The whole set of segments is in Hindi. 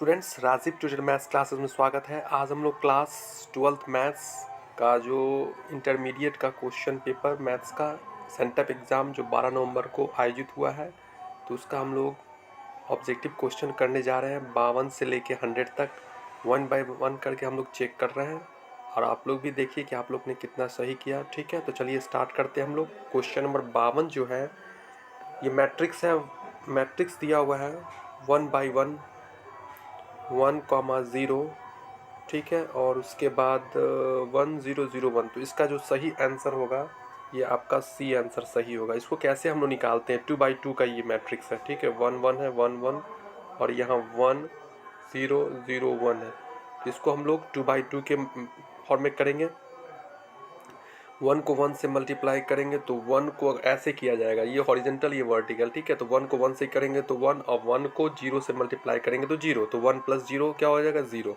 Students, Rajiv tutor maths classes में स्वागत है। आज हम लोग क्लास 12th मैथ्स का जो इंटरमीडिएट का क्वेश्चन पेपर मैथ्स का सेंटअप एग्ज़ाम जो 12 नवंबर को आयोजित हुआ है, तो उसका हम लोग ऑब्जेक्टिव क्वेश्चन करने जा रहे हैं। 52 से लेके 100 तक 1 बाय 1 करके हम लोग चेक कर रहे हैं, और आप लोग भी देखिए कि आप लोग ने कितना सही किया। ठीक है, तो चलिए स्टार्ट करते हैं हम लोग। क्वेश्चन नंबर 52 जो है, ये मैट्रिक्स है। मैट्रिक्स दिया हुआ है 1 बाई 1, 1,0, ठीक है, और उसके बाद 1001। तो इसका जो सही आंसर होगा ये आपका सी आंसर सही होगा। इसको कैसे हम लोग निकालते हैं? 2 बाई 2 का ये मैट्रिक्स है, ठीक है। 1 1 है, 1 1, और यहाँ 1 0 0 1 है। इसको हम लोग 2 बाई 2 के फॉर्म में करेंगे। 1 को 1 से मल्टीप्लाई करेंगे तो 1 को ऐसे किया जाएगा, ये हॉरिजेंटल ये वर्टिकल, ठीक है। तो 1 को 1 से करेंगे तो 1, और 1 को 0 से मल्टीप्लाई करेंगे तो 0, तो 1 प्लस 0 क्या हो जाएगा? 0।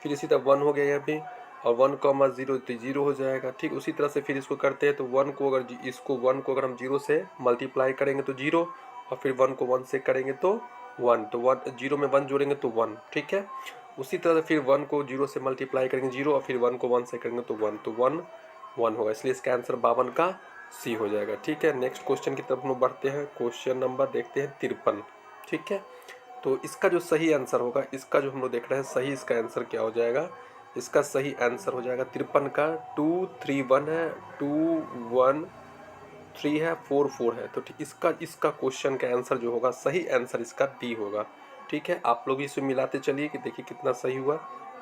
फिर इसी तरह 1 हो गया यहाँ पे, और 1,0 तो 0 हो जाएगा, ठीक। उसी तरह से फिर इसको करते हैं तो 1 को अगर हम 0 से मल्टीप्लाई करेंगे तो 0, और फिर 1 को 1 से करेंगे तो 1, तो 1 0 में 1 जोड़ेंगे तो 1, ठीक है। उसी तरह से फिर 1 को 0 से मल्टीप्लाई करेंगे 0, और फिर 1 को 1 से करेंगे तो 1, तो 1 1 होगा। इसलिए इसका आंसर 52 का सी हो जाएगा, ठीक है। नेक्स्ट क्वेश्चन की तरफ हम बढ़ते हैं। क्वेश्चन नंबर देखते हैं 53, ठीक है। तो इसका जो सही आंसर होगा, इसका जो हम लोग देख रहे हैं सही, इसका आंसर क्या हो जाएगा? इसका सही आंसर हो जाएगा 53 का 2 3 1 है, 2 1 3 है, 4 4 है। तो ठीक इसका क्वेश्चन का आंसर जो होगा, सही आंसर इसका डी होगा, ठीक है। आप लोग इसे मिलाते चलिए कि देखिए कितना सही हुआ,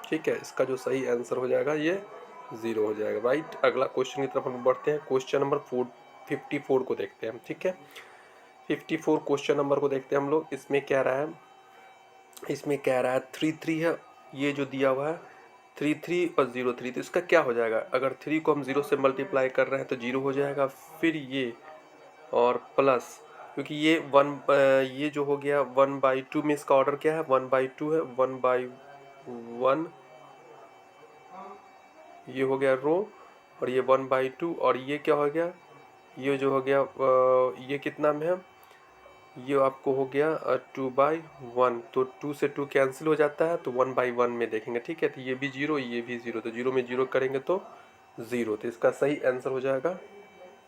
ठीक है। इसका जो सही आंसर हो जाएगा ये 0 हो जाएगा, राइट। अगला क्वेश्चन की तरफ हम बढ़ते हैं। क्वेश्चन नंबर 54 को देखते हैं, ठीक है। 54 क्वेश्चन नंबर को देखते हैं हम लोग। इसमें कह रहा है 3 3 है, ये जो दिया हुआ है 3 3 और 0 3, तो इसका क्या हो जाएगा? अगर 3 को हम 0 से मल्टीप्लाई कर रहे हैं तो 0 हो जाएगा, फिर ये और प्लस, क्योंकि ये ये जो हो गया 1/2 में, इसका ऑर्डर क्या है? 1/2 है, 1/1 ये हो गया रो, और ये 1/2, और ये क्या हो गया? ये जो हो गया ये कितना में है? ये आपको हो गया 2/1, तो 2 से 2 कैंसिल हो जाता है, तो 1/1 में देखेंगे, ठीक है। तो ये भी 0, ये भी 0, तो 0 में 0 करेंगे तो 0, तो इसका सही आंसर हो जाएगा।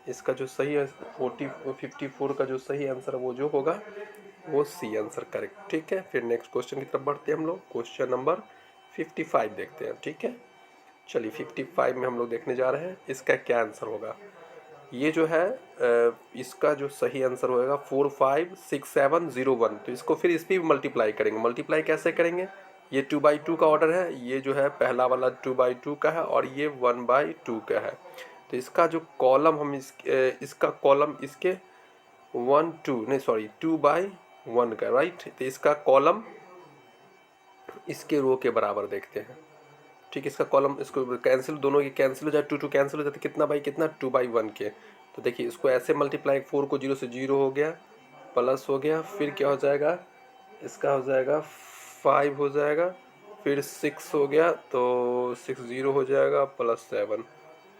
इसका जो सही है 54 का जो सही आंसर वो जो होगा वो सी आंसर करेक्ट, ठीक है। फिर नेक्स्ट क्वेश्चन की तरफ बढ़ते हैं हम लोग। क्वेश्चन नंबर 55 देखते हैं, ठीक है। चलिए 55 में हम लोग देखने जा रहे हैं इसका क्या आंसर होगा। ये जो है इसका जो सही आंसर होएगा 4 5 6 7 0 1, तो इसको फिर इस पर मल्टीप्लाई करेंगे। मल्टीप्लाई कैसे करेंगे? ये 2/2 का ऑर्डर है, ये जो है पहला वाला 2/2 का है, और ये 1/2 का है। तो इसका जो कॉलम हम इसका कॉलम इसके 1 2 नहीं सॉरी 2/1 का, राइट। तो इसका कॉलम इसके रो के बराबर देखते हैं, ठीक है। इसका कॉलम इसको कैंसिल, दोनों की कैंसिल हो जाए, 2 2 कैंसिल हो जाते, कितना बाई कितना? 2/1 के। तो देखिए इसको ऐसे मल्टीप्लाई, 4 को 0 से 0 हो गया, प्लस हो गया, फिर क्या हो जाएगा? इसका हो जाएगा 5 हो जाएगा, फिर 6 हो गया, तो 6 0 हो जाएगा, प्लस 7,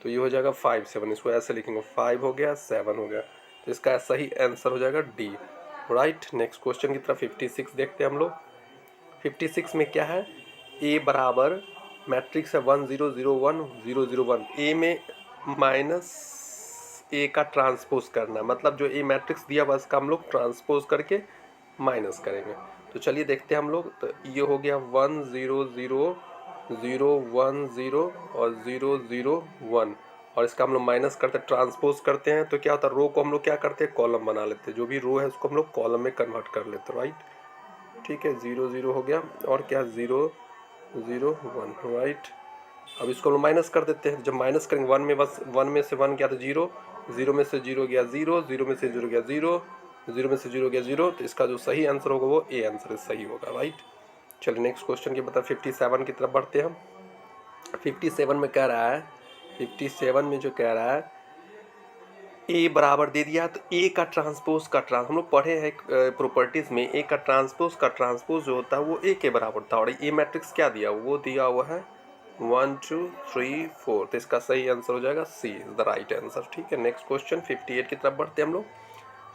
तो ये हो जाएगा 5 7। इसको ऐसे लिखेंगे 5 हो गया 7 हो गया, तो इसका सही आंसर हो जाएगा डी, राइट। नेक्स्ट क्वेश्चन की तरफ 56 देखते हैं हम लोग। 56 में क्या है? ए बराबर मैट्रिक्स है 1 0 0 1 0 0 1, ए में माइनस ए का ट्रांसपोज करना, मतलब जो ए मैट्रिक्स दिया हुआ इसका हम लोग ट्रांसपोज करके माइनस करेंगे। तो चलिए देखते हैं हम लोग। तो ये हो गया 1 0 0 0 1 0 और 0 0 1, और इसका हम लोग माइनस करते हैं, ट्रांसपोज करते हैं, तो क्या होता है? रो को हम लोग क्या करते हैं? कॉलम बना लेते हैं। जो भी रो है उसको हम लोग कॉलम में कन्वर्ट कर लेते हैं, राइट, ठीक है। 0 0 हो गया, और क्या 0 0 1, राइट। अब इसको हम लोग माइनस कर देते हैं। जब माइनस करेंगे 1 में, बस 1 में से 1 गया तो 0, 0 में से 0 गया 0, 0 में से 0 गया 0, 0 में से 0 गया 0, तो इसका जो सही आंसर होगा वो ए आंसर सही होगा, राइट। चलिए नेक्स्ट क्वेश्चन की बता 57 की तरफ बढ़ते हैं हम। 57 में कह रहा है, 57 में जो कह रहा है ए बराबर दे दिया, तो ए का ट्रांसपोज का हम लोग पढ़े हैं प्रॉपर्टीज में, ए का ट्रांसपोज जो होता है वो ए के बराबर था, और ए मैट्रिक्स क्या दिया? वो दिया हुआ है 1 2 3 4, तो इसका सही आंसर हो जाएगा सी इज द राइट आंसर, ठीक है। नेक्स्ट क्वेश्चन 58 की तरफ बढ़ते हैं हम लोग।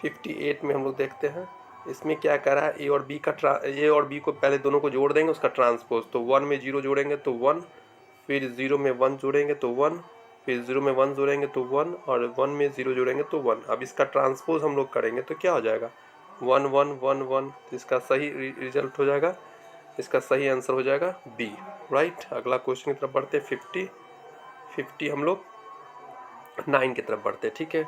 58 में हम लोग देखते हैं इसमें क्या कह रहा है, ए और बी को पहले दोनों को जोड़ देंगे, उसका ट्रांसपोज, तो 1 में 0 जोड़ेंगे तो 1, फिर 0 में 1 जोड़ेंगे तो 1, फिर 0 में 1 जोड़ेंगे तो 1, और 1 में 0 जोड़ेंगे तो 1। अब इसका ट्रांसपोज हम लोग करेंगे तो क्या हो जाएगा, 1 1 1 1। तो इसका सही रिजल्ट हो जाएगा, इसका सही आंसर हो जाएगा बी, राइट। अगला क्वेश्चन की तरफ बढ़ते हैं, 50 हम लोग 9 की तरफ बढ़ते हैं, ठीक है।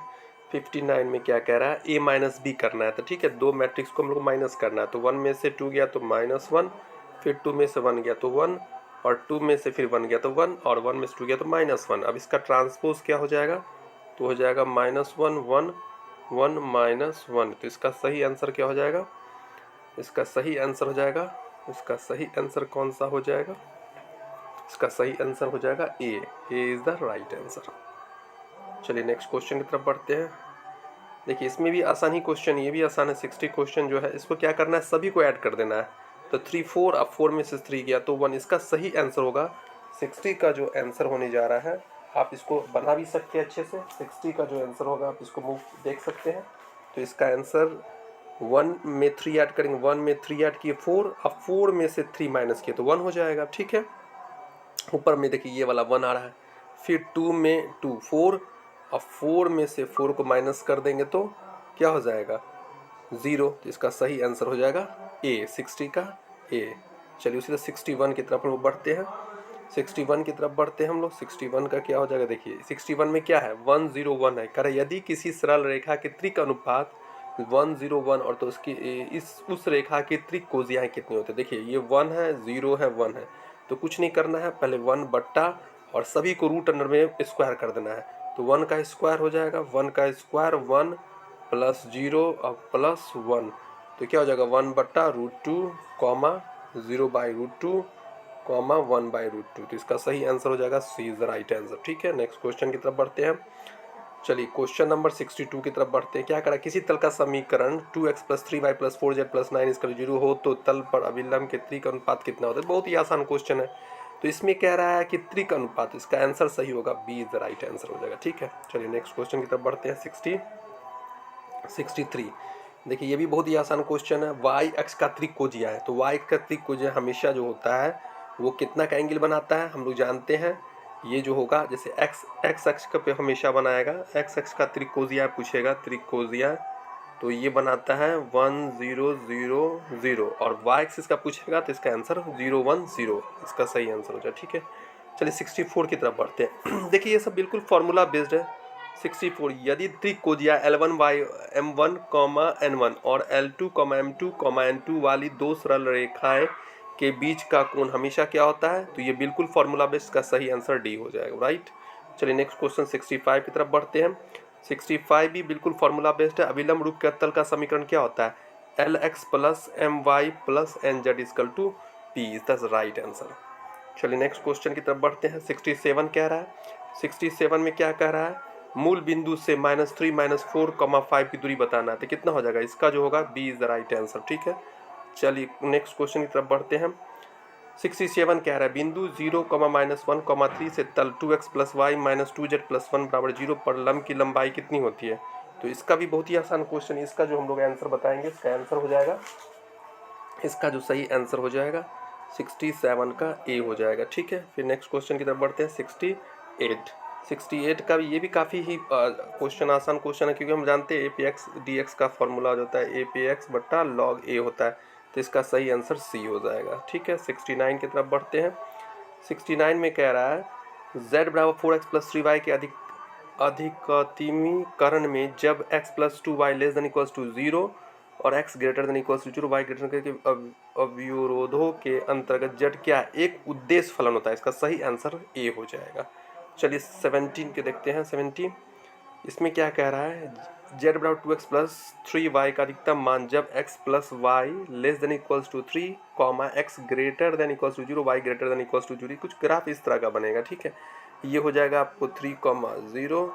59 में क्या कह रहा है, ए माइनस बी करना है, तो ठीक है, दो मैट्रिक्स को हम लोग माइनस करना है, तो 1 में से 2 गया तो -1, फिर 2 में से 1 गया तो 1, और 2 में से फिर 1 गया तो 1, और 1 में से 2 गया तो -1। अब इसका ट्रांसपोज क्या हो जाएगा, तो हो जाएगा -1 1 1 -1। तो इसका सही आंसर क्या हो जाएगा, इसका सही आंसर हो जाएगा, इसका सही आंसर कौन सा हो जाएगा, इसका सही आंसर हो जाएगा A is the right answer. चलिए नेक्स्ट क्वेश्चन की तरफ बढ़ते हैं। देखिए इसमें भी आसान ही क्वेश्चन, ये भी आसान है। 60 क्वेश्चन जो है, इसको क्या करना है, सभी को ऐड कर देना है। तो 3 4, अब 4 में से 3 गया तो 1। इसका सही आंसर होगा 60 का जो आंसर होने जा रहा है, आप इसको बना भी सकते हैं अच्छे से। 60 का जो आंसर होगा आप इसको मूव देख सकते हैं। तो इसका आंसर 1 में 3 ऐड करेंगे, 1 में 3 ऐड किए 4, अब 4 में से 3 माइनस किए तो 1 हो जाएगा, ठीक है। ऊपर में देखिए ये वाला 1 आ रहा है, फिर 2 में 2 4, अब 4 में से 4 को माइनस कर देंगे तो क्या हो जाएगा, 0। तो इसका सही आंसर हो जाएगा ए, 60 का ए। चलिए उसी तरह 61 की तरफ हम लोग बढ़ते हैं। 61 की तरफ बढ़ते हैं हम लोग। 61 का क्या हो जाएगा, देखिए 61 में क्या है, 101 है। कह रहे यदि किसी सरल रेखा के त्रिक अनुपात 101 और तो उसकी उस रेखा की त्रिक कोजियाएं कितनी होती है। देखिए ये 1 है, 0 है, 1 है, तो कुछ नहीं करना है, पहले 1 बट्टा और सभी को रूट अंडर में स्क्वायर कर देना है। तो 1 का स्क्वायर हो जाएगा, 1 का स्क्वायर 1 प्लस 0 और प्लस 1, तो क्या हो जाएगा 1 बट्टा √2 कॉमा 0 बाई √2 कॉमा 1 बाई √2। तो इसका सही आंसर हो जाएगा सी इज द राइट आंसर, ठीक है। नेक्स्ट क्वेश्चन की तरफ बढ़ते हैं। चलिए क्वेश्चन नंबर 62 की तरफ बढ़ते हैं। क्या करा, किसी तल का समीकरण 2x + 3y + 4z + 9 = 0 हो तो तल पर अभिलंब के त्रिक अनुपात कितना होता है। बहुत ही आसान क्वेश्चन है। तो इसमें कह रहा है कि त्रिक अनुपात, इसका आंसर सही होगा, b is the right answer हो जाएगा, ठीक है। चलिए नेक्स्ट क्वेश्चन की तरफ बढ़ते हैं। 63, देखिए ये भी बहुत ही आसान क्वेश्चन है। वाई अक्ष का त्रिकोजीय है, तो वाई का त्रिकोजीय हमेशा जो होता है वो कितना का एंगल बनाता है, हम लोग जानते हैं। ये जो होगा, जैसे एक्स अक्ष का पे हमेशा बनाएगा, एक्स अक्ष का त्रिकोजीय पूछेगा, त्रिकोजीय तो ये बनाता है 1 0 0 0, और वाई एक्सिस का पूछेगा तो इसका आंसर 0 1 0, इसका सही आंसर हो जाए, ठीक है। चलिए 64 की तरफ बढ़ते हैं। देखिए ये सब बिल्कुल फार्मूला बेस्ड है। 64, यदि त्रिकोजीय L1 बाई M1 N1 और L2 M2 N2 वाली दो सरल रेखाएं के बीच का कोण हमेशा क्या होता है, तो ये बिल्कुल फार्मूला बेस्ड, का सही आंसर डी हो जाएगा, राइट। चलिए नेक्स्ट क्वेश्चन 65 की तरफ बढ़ते हैं। 65 भी बिल्कुल फार्मूला बेस्ड है। अभिलंब रूप के अतल का समीकरण क्या होता है, LX + MY + NZ = P is the right answer. चलिए नेक्स्ट क्वेश्चन की तरफ बढ़ते हैं। 67 कह रहा है, 67 में क्या कह रहा है, मूल बिंदु से -3 -4 5 की दूरी बताना है, तो कितना हो जाएगा, इसका जो होगा b is the right answer, ठीक है। चलिए नेक्स्ट क्वेश्चन की तरफ बढ़ते हैं। 67 कह रहा है, बिंदु 0, -1, 3 से तल 2x + y - 2z + 1 = 0 पर लंब की लंबाई कितनी होती है। तो इसका भी बहुत ही आसान क्वेश्चन है। इसका जो हम लोग आंसर बताएंगे, इसका आंसर हो जाएगा, इसका जो सही आंसर हो जाएगा 67 का ए हो जाएगा, ठीक है। फिर नेक्स्ट क्वेश्चन की तरफ बढ़ते हैं। 68 का भी, ये भी काफ़ी ही क्वेश्चन आसान क्वेश्चन है, क्योंकि हम जानते हैं APX DX का फॉर्मूला जो होता है APX बट्टा log A होता है, तो इसका सही आंसर सी हो जाएगा, ठीक है। 69 की तरफ बढ़ते हैं। 69 में कह रहा है, z = 4x + 3y के अधिकतमीकरण में जब x + 2y ≤ 0 और x > 0 y के अवरोधों के अंतर्गत z क्या एक उद्देश्य फलन होता है, इसका सही आंसर ए हो जाएगा। चलिए 17 के देखते हैं। 17, इसमें क्या कह रहा है, z = 2x + 3y का अधिकतम मान जब x + y ≤ 3, x > 0 y > 0, कुछ ग्राफ इस तरह का बनेगा, ठीक है। ये हो जाएगा आपको 3, 0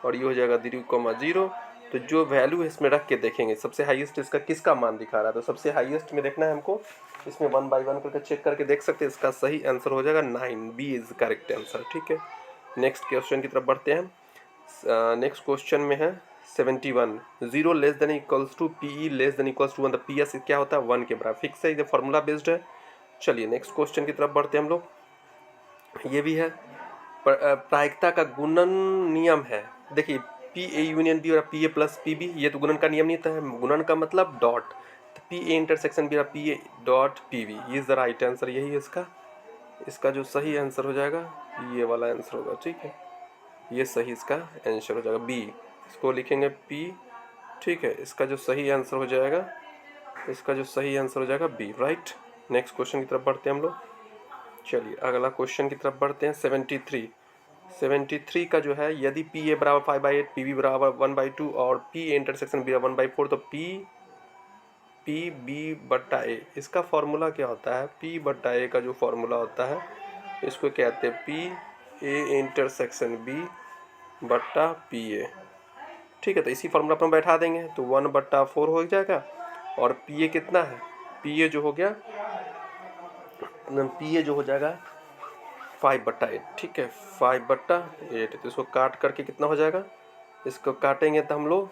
और ये हो जाएगा 3, 0। तो जो वैल्यू है इसमें रख के देखेंगे सबसे हाईएस्ट इसका किसका मान दिखा रहा है, तो सबसे हाईएस्ट में देखना है हमको। इसमें 1 बाई 1 करके चेक करके देख सकते हैं। इसका सही आंसर हो जाएगा 9, बी इज करेक्ट आंसर, ठीक है। नेक्स्ट क्वेश्चन की तरफ बढ़ते हैं। नेक्स्ट क्वेश्चन में है 71, 0 less than equals to p less than equals to 1, तो पी एस क्या होता है 1 के बराबर, फिक्स है, ये फॉर्मूला बेस्ड है। चलिए नेक्स्ट क्वेश्चन की तरफ बढ़ते हैं हम लोग। ये भी है प्रायिकता का गुणन नियम है। देखिए पी ए यूनियन बी और p a plus p b, ये तो गुणन का नियम नहीं था, गुणन का मतलब डॉट, तो पी ए इंटरसेक्शन बी और p a dot p b, ये इज द राइट आंसर, यही है इसका जो सही आंसर हो जाएगा ये वाला आंसर होगा, ठीक है, ये सही इसका आंसर हो जाएगा बी, इसको लिखेंगे पी, ठीक है, इसका जो सही आंसर हो जाएगा, इसका जो सही आंसर हो जाएगा बी, राइट। नेक्स्ट क्वेश्चन की तरफ बढ़ते हैं हम लोग। चलिए अगला क्वेश्चन की तरफ बढ़ते हैं। 73 का जो है, यदि पी ए बराबर 5/8, पी बी बराबर 1/2 और पी ए इंटरसेक्शन बी 1/4, तो पी बी बट्टा ए, इसका फॉर्मूला क्या होता है? पी बट्टा ए का जो फॉर्मूला होता है इसको कहते हैं पी ए इंटरसेक्शन बी बट्टा पी ए, ठीक है, तो इसी फॉर्मूला पर हम बैठा देंगे तो 1/4 हो जाएगा, और पी ए कितना है, पी ए जो हो गया, पी ए जो हो जाएगा 5/8, ठीक है, 5/8, तो इसको काट करके कितना हो जाएगा, इसको काटेंगे तो हम लोग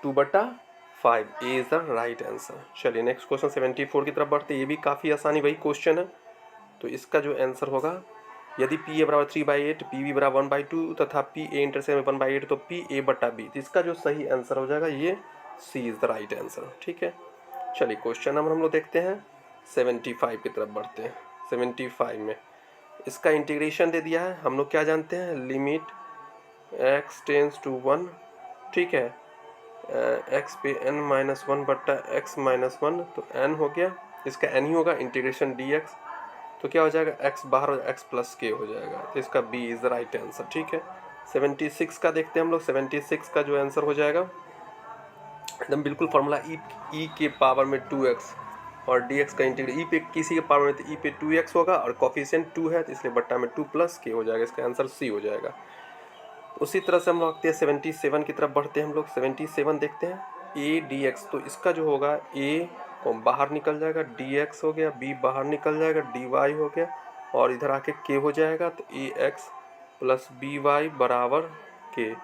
2/5, ए इज द राइट आंसर। चलिए नेक्स्ट क्वेश्चन 74 की तरफ बढ़ते हैं। ये भी काफ़ी आसानी वही क्वेश्चन है, तो इसका जो आंसर होगा, यदि पी ए बराबर 3/8, पी बी बराबर 1/2 तथा पी ए इंटरसेक्शन 1/8, तो पी ए बटा बी, तो इसका जो सही आंसर हो जाएगा ये सी इज द राइट आंसर, ठीक है। चलिए क्वेश्चन नंबर हम लोग देखते हैं 75 की तरफ बढ़ते हैं। 75 में इसका इंटीग्रेशन दे दिया है, हम लोग क्या जानते हैं, लिमिट x टेंस टू 1, ठीक है, x पे n-1/x-1, तो n हो गया, इसका n ही होगा, इंटीग्रेशन dx, तो क्या हो जाएगा, x बाहर हो जाएगा, x प्लस के हो जाएगा, तो इसका b is the right answer, ठीक है। 76 का देखते हैं हम लोग। 76 का जो आंसर हो जाएगा एकदम बिल्कुल फॉर्मूला e के पावर में 2x और dx का इंटीग्रेट, e पे किसी के पावर में, तो e पे 2x होगा और कोफिशिएंट 2 है, तो इसलिए बट्टा में 2 प्लस के हो जाएगा, इसका आंसर c हो जाएगा। उसी तरह से हम लोग आते हैं 77 की तरफ बढ़ते हैं हम लोग। 77 देखते हैं, a dx, तो इसका जो होगा a को बाहर निकल जाएगा, dx हो गया, b बाहर निकल जाएगा, dy हो गया, और इधर आके k हो जाएगा, तो ax प्लस by बराबर k,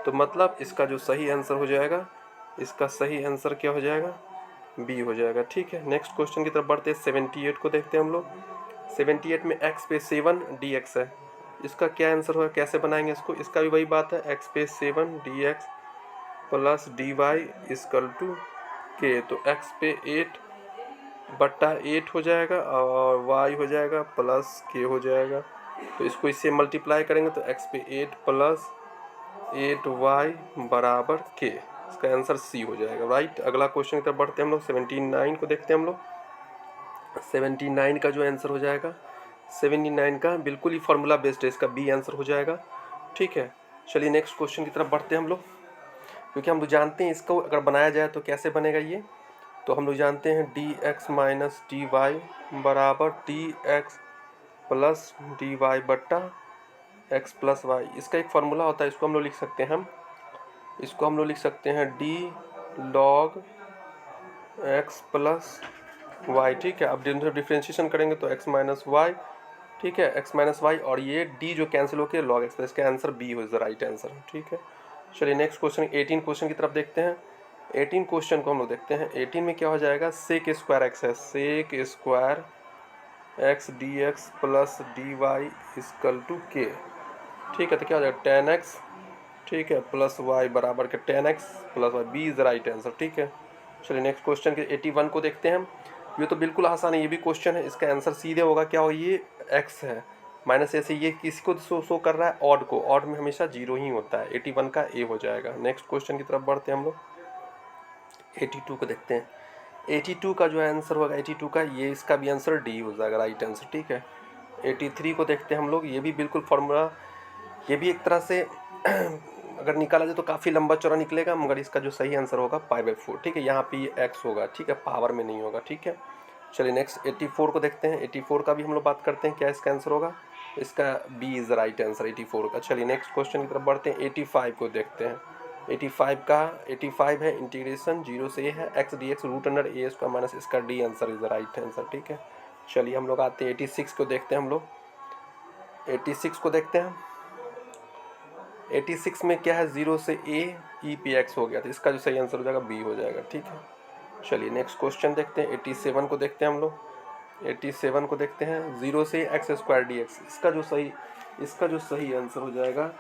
तो मतलब इसका जो सही आंसर हो जाएगा, इसका सही आंसर क्या हो जाएगा, b हो जाएगा, ठीक है। नेक्स्ट क्वेश्चन की तरफ बढ़ते हैं। 78 को देखते हैं हम लोग। 78 में x पे 7 dx है, इसका क्या आंसर होगा, कैसे बनाएंगे इसको, इसका भी वही बात है, x पे 7 dx plus dy equal to k, तो x पे 8/8 हो जाएगा और y हो जाएगा प्लस k हो जाएगा, तो इसको इससे मल्टीप्लाई करेंगे तो x पे 8 प्लस 8y बराबर k, इसका आंसर c हो जाएगा, राइट। अगला क्वेश्चन की तरफ बढ़ते हैं हम लोग। 79 को देखते हैं हम लोग। 79 का जो आंसर हो जाएगा, 79 का बिल्कुल ही फॉर्मूला बेस्ड है, इसका बी आंसर हो जाएगा, ठीक है। चलिए नेक्स्ट क्वेश्चन की तरफ बढ़ते हैं हम लोग, क्योंकि हम लोग जानते हैं इसको अगर बनाया जाए तो कैसे बनेगा ये, तो हम लोग जानते हैं dx माइनस dy बराबर dx प्लस dy बट्टा x प्लस वाई, इसका एक फार्मूला होता है, इसको हम लोग लिख सकते हैं, इसको हम लोग लिख सकते हैं d log x plus y, ठीक है। अब डिफ्रेंशिएशन करेंगे तो x माइनस वाई, ठीक है, x माइनस वाई, और ये d जो कैंसिल होकर log x, इसका आंसर b हो, इज द राइट आंसर, ठीक है। चलिए नेक्स्ट क्वेश्चन 18 क्वेश्चन की तरफ देखते हैं। 18 क्वेश्चन को हम लोग देखते हैं। 18 में क्या हो जाएगा, सेक स्क्वायर एक्स है, sec square x d x plus d y equal to k, ठीक है, तो क्या हो जाएगा 10x, ठीक है, प्लस वाई बराबर के 10x plus y, b is the right answer, ठीक है। चलिए नेक्स्ट क्वेश्चन के 81 को देखते हैं। ये तो बिल्कुल आसान है, ये भी क्वेश्चन है, इसका आंसर सीधे होगा, क्या होगा, ये x है माइनस ए से, ये किसको शो कर रहा है, ऑड को, ऑड में हमेशा 0 ही होता है, 81 का ए हो जाएगा। नेक्स्ट क्वेश्चन की तरफ बढ़ते हैं हम लोग। 82 को देखते हैं। 82 का जो आंसर होगा 82 का, ये इसका भी आंसर डी हो जाएगा, राइट आंसर, ठीक है। 83 को देखते हैं हम लोग। ये भी बिल्कुल फॉर्मूला, ये भी एक तरह से अगर निकाला जाए तो काफ़ी लंबा चौड़ा निकलेगा, मगर इसका जो सही आंसर होगा π/4, ठीक है, यहाँ पे ये x होगा, ठीक है, पावर में नहीं होगा, ठीक है। चलिए नेक्स्ट 84 को देखते हैं। 84 का भी हम लोग बात करते हैं, क्या इसका आंसर होगा, इसका b is the right answer 84 का। चलिए नेक्स्ट क्वेश्चन की तरफ बढ़ते हैं। 85 को देखते हैं। 85 है, इंटीग्रेशन 0 से है x dx रूट अंडर ए स्क्वायर माइनस, इसका D answer is the right answer, ठीक है। चलिए हम लोग आते हैं 86 को देखते हैं हम लोग। 86 को देखते हैं। 86 में क्या है, 0 से a e p x हो गया, तो इसका जो सही आंसर हो जाएगा b हो जाएगा। ठीक है, चलिए नेक्स्ट क्वेश्चन देखते हैं। 87 को देखते हैं हम लोग। 87 को देखते हैं, 0 से एक्स स्क्वायर डी एक्स, इसका जो सही आंसर हो जाएगा,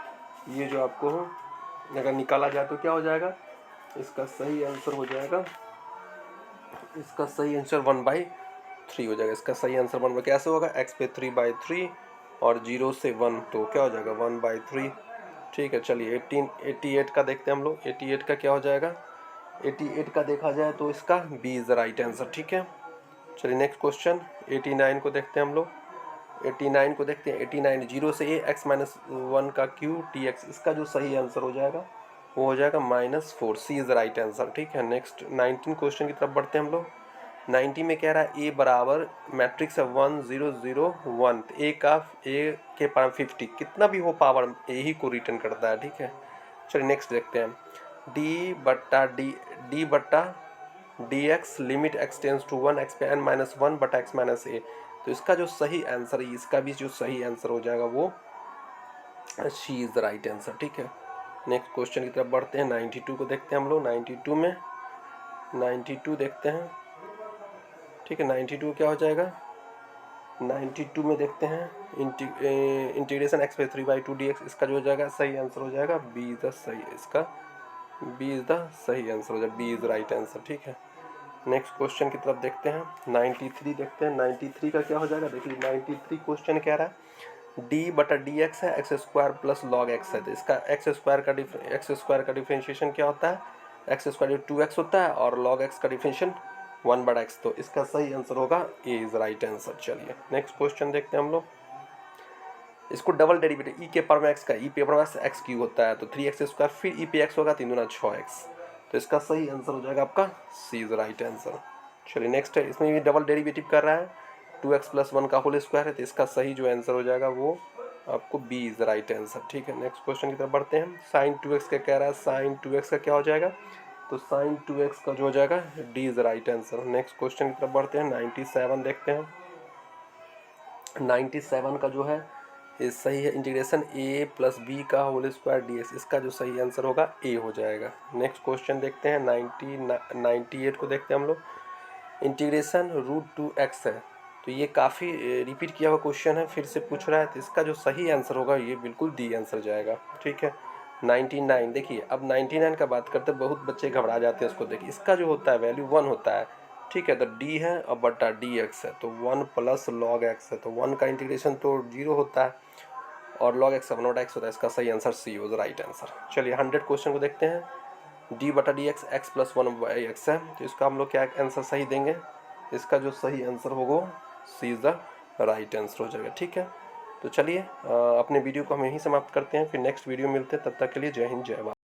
ये जो आपको अगर निकाला जाए तो क्या हो जाएगा, इसका सही आंसर हो जाएगा, इसका सही आंसर 1/3 हो जाएगा। इसका सही आंसर 1 कैसे होगा, x पे 3/3 और 0 से 1, तो क्या हो जाएगा 1/3। ठीक है, चलिए 88 का देखते हैं हम लोग। 88 का क्या हो जाएगा, 88 का देखा जाए तो इसका b is the right answer. ठीक है, चलिए नेक्स्ट क्वेश्चन 89 को देखते हैं हम लोग। 89 को देखते हैं। 89 0 से a x-1 का क्यू dx, इसका जो सही आंसर हो जाएगा वो हो जाएगा -4, सी इज़ द राइट आंसर। ठीक है, नेक्स्ट 19 क्वेश्चन की तरफ बढ़ते हैं हम लोग। 90 में कह रहा है a बराबर मैट्रिक्स है 1 0 0 1, a के पावर 50, कितना भी हो पावर a ही को रिटर्न करता है। ठीक है, चलिए नेक्स्ट देखते हैं। d बट्टा dx limit x tends to 1 x पे n माइनस 1 बटा x माइनस a, तो इसका जो सही आंसर है, इसका भी जो सही आंसर हो जाएगा वो she is the right answer. ठीक है, नेक्स्ट क्वेश्चन की तरफ बढ़ते हैं। 92 को देखते हैं हम लोग। 92 देखते हैं। ठीक है, 92 क्या हो जाएगा, 92 में देखते हैं इंटीग्रेशन x पे 3/2 dx, इसका जो हो जाएगा सही आंसर हो जाएगा बी इज़ द सही, इसका बी इज़ द सही आंसर हो जाएगा, b is the right answer. ठीक है, नेक्स्ट क्वेश्चन की तरफ देखते हैं। 93 देखते हैं। 93 का क्या हो जाएगा, देखिए 93 क्वेश्चन कह रहा है डी बटा डी एक्स है x square plus log x है, तो इसका एक्स स्क्वायर का डिफरेंशिएशन क्या होता है, एक्स स्क्वायर 2x होता है और लॉग एक्स का डिफरेंशिएशन 1/x, तो इसका सही आंसर होगा ए इज राइट आंसर। चलिए नेक्स्ट क्वेश्चन देखते हैं हम लोग। इसको डबल डेरिवेटिव ई के पावर में एक्स का ई पे पावर में एक्स क्यूब होता है, तो 3x स्क्वायर फिर ई पे एक्स होगा 3 दूना 6x, तो इसका सही आंसर हो जाएगा आपका सी इज राइट आंसर। चलिए नेक्स्ट है, इसमें भी डबल डेरिवेटिव कर रहा है, 2x + 1 का होल स्क्वायर है, तो इसका सही जो आंसर हो जाएगा वो आपको बी इज राइट आंसर। ठीक है, नेक्स्ट क्वेश्चन की तरफ बढ़ते हैं। साइन 2x का कह रहा है, साइन 2x का क्या हो जाएगा, तो साइन 2x का जो हो जाएगा D is right answer. Next question की तरफ बढ़ते हैं। 97 देखते हैं। 97 का जो है ये सही है, इंटीग्रेशन a + b का होल स्क्वायर dx, इसका जो सही आंसर होगा a हो जाएगा। नेक्स्ट क्वेश्चन देखते हैं। 98 को देखते हैं हम लोग। इंटीग्रेशन √2x है, तो ये काफ़ी रिपीट किया हुआ क्वेश्चन है, फिर से पूछ रहा है, तो इसका जो सही आंसर होगा ये बिल्कुल डी आंसर जाएगा। ठीक है, 99 देखिए, अब 99 का बात करते हैं, बहुत बच्चे घबरा जाते हैं उसको देखिए, इसका जो होता है वैल्यू 1 होता है। ठीक है, तो डी है और बटा डी एक्स है, तो 1 + log x है, तो 1 का इंटीग्रेशन तो 0 होता है और log x 1/x होता है, इसका सही आंसर सी हो राइट आंसर। चलिए 100 क्वेश्चन को देखते हैं। डी बटा डी एक्स x + 1/x है, तो इसका हम लोग क्या आंसर सही देंगे, इसका जो सही आंसर होगा सी इज़ द राइट आंसर हो जाएगा। ठीक है, तो चलिए अपने वीडियो को हम यहीं समाप्त करते हैं, फिर नेक्स्ट वीडियो मिलते हैं, तब तक के लिए जय हिंद जय भारत।